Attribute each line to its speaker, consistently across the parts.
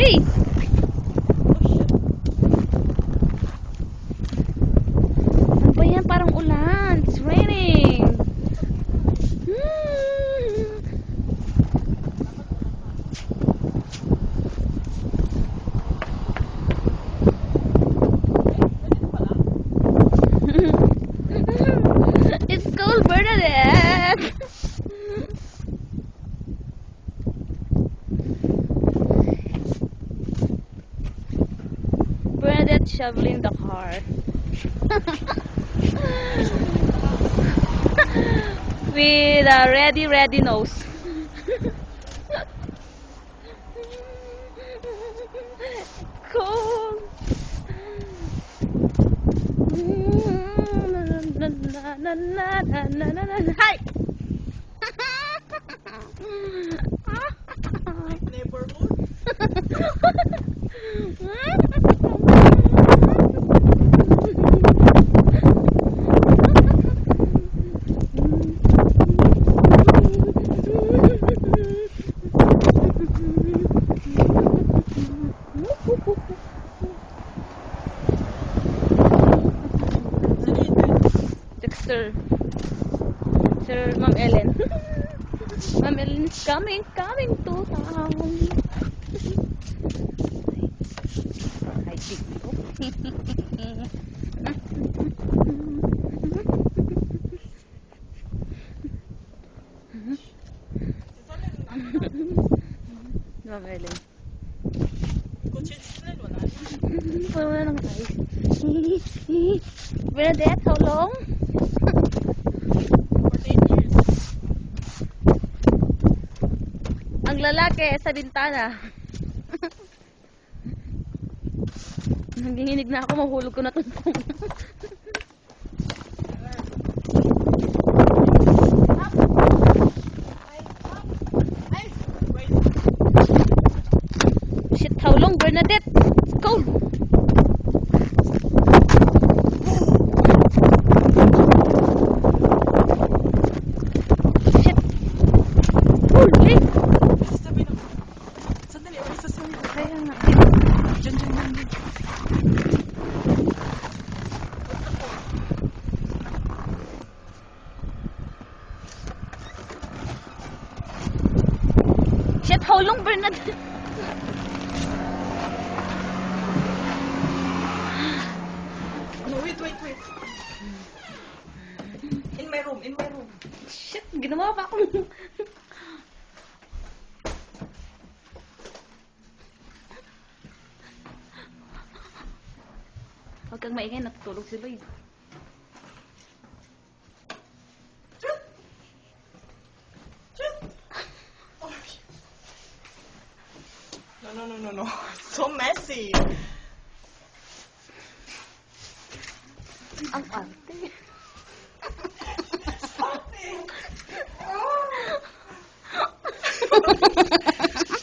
Speaker 1: Ay! Ano ba yan? Parang ulan. It's raining. It's cold, Bernadette. Bernadette shoveling the car. With a ready nose. Cold. Hi.
Speaker 2: Neighborhood.
Speaker 1: Dexter. Sir Ma'am Ellen. Ma'am Ellen is coming to town. Hi, Chico. Ma'am Ellen. Wala nang ice. Bernadette, how long?
Speaker 2: 48 years.
Speaker 1: Ang lalaki sa bintana. Nanginginig na ako, mahulog ko na tuntong. Shit, how long, Bernadette? It's cold. Shit. Holy.
Speaker 2: Sabi na. Sandali, ako isasabi ko.
Speaker 1: Kaya nga.
Speaker 2: Diyan.
Speaker 1: Shit, how long, Bernadette?
Speaker 2: No, wait. In my room.
Speaker 1: Shit, ginawa pa ako. Huwag kang maingay, natutulog si Lloyd.
Speaker 2: No. It's so messy.
Speaker 1: Ang arte.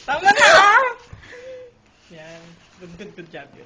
Speaker 2: Tama na! Yan. Good job, yun.